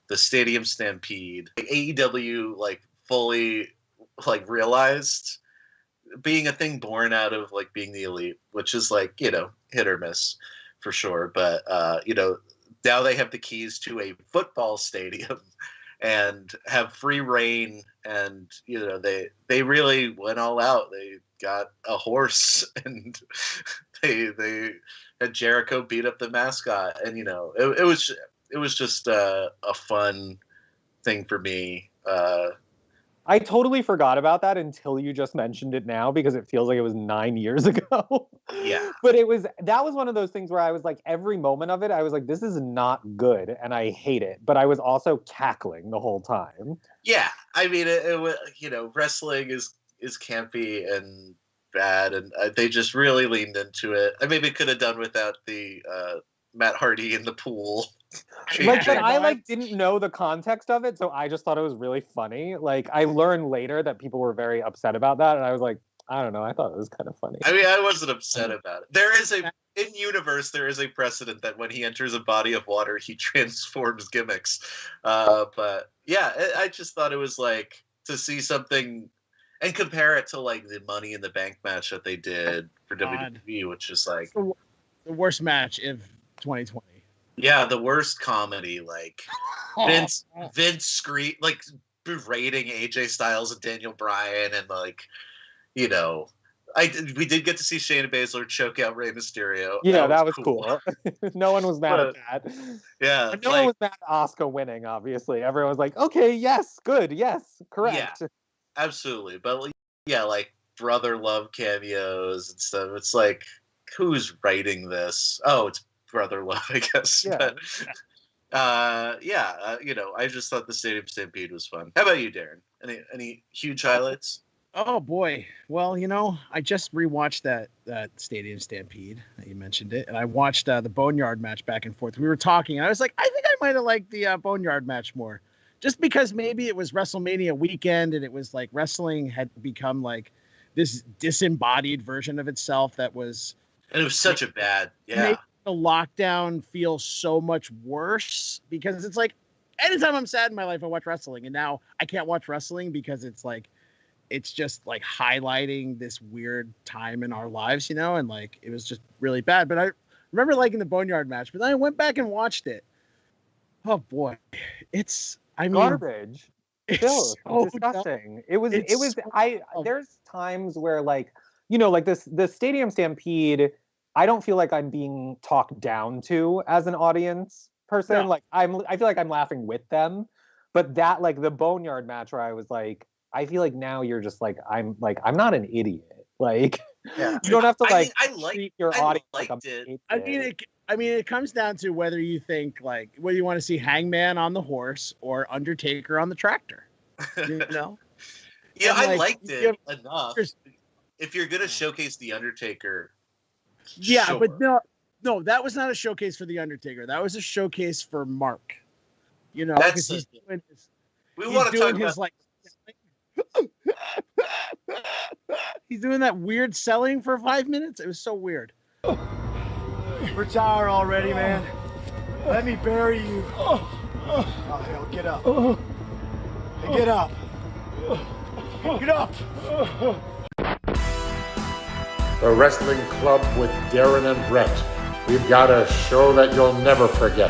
the Stadium Stampede. AEW like fully like realized being a thing born out of like being the elite, which is like, you know, hit or miss for sure. But you know, now they have the keys to a football stadium and have free reign, and you know, they really went all out. They got a horse and they had Jericho beat up the mascot, and you know, it was just a fun thing for me. I totally forgot about that until you just mentioned it now, because it feels like it was 9 years ago. Yeah. But that was one of those things where I was like, every moment of it, I was like, this is not good and I hate it. But I was also cackling the whole time. Yeah. I mean, it was, you know, wrestling is campy and bad, and they just really leaned into it. I maybe could have done without the Matt Hardy in the pool. Like, but I like didn't know the context of it, so I just thought it was really funny. Like, I learned later that people were very upset about that, and I was like, I don't know, I thought it was kind of funny. I mean, I wasn't upset about it. There is in universe, there is a precedent that when he enters a body of water, he transforms gimmicks. But yeah, I just thought it was like to see something and compare it to like the Money in the Bank match that they did for WWE, which is like the worst match of 2020. Yeah, the worst comedy, like Vince scream, like berating AJ Styles and Daniel Bryan, and like, you know, we did get to see Shayna Baszler choke out Rey Mysterio. Yeah, that was cool. No one was mad at that. Yeah, no one was mad at Asuka winning. Obviously, everyone was like, "Okay, yes, good, yes, correct." Yeah, absolutely. But like, yeah, like brother love cameos and stuff. It's like, who's writing this? Oh, it's Brother Love, I guess. Yeah. But you know, I just thought the Stadium Stampede was fun. How about you, Darren? Any huge highlights? Oh boy. Well, you know, I just rewatched that Stadium Stampede. You mentioned it, and I watched the Boneyard match back and forth. We were talking, and I was like, I think I might have liked the Boneyard match more, just because maybe it was WrestleMania weekend, and it was like wrestling had become like this disembodied version of itself that was. And it was such a bad, yeah. The lockdown feels so much worse because it's like anytime I'm sad in my life, I watch wrestling, and now I can't watch wrestling because it's just like highlighting this weird time in our lives, you know, and like it was just really bad. But I remember liking the Boneyard match, but then I went back and watched it. Oh boy, garbage. Still so disgusting. There's times where like, you know, like the Stadium Stampede, I don't feel like I'm being talked down to as an audience person. No. Like I feel like I'm laughing with them. But that, like the Boneyard match where I was like, I feel like now you're just like, I'm not an idiot. Like, yeah. You don't have to treat your audience like I'm it. I mean, it comes down to whether you think like, whether you want to see Hangman on the horse or Undertaker on the tractor. You know? Yeah, I liked it enough. If you're gonna showcase the Undertaker. Yeah, sure. But no, that was not a showcase for the Undertaker. That was a showcase for Mark. You know, because he's doing his. We want to talk about like. He's doing that weird selling for 5 minutes. It was so weird. Retire already, man. Let me bury you. Oh, hell, get up. Hey, get up. Get up. The Wrestling Club with Darren and Brett. We've got a show that you'll never forget.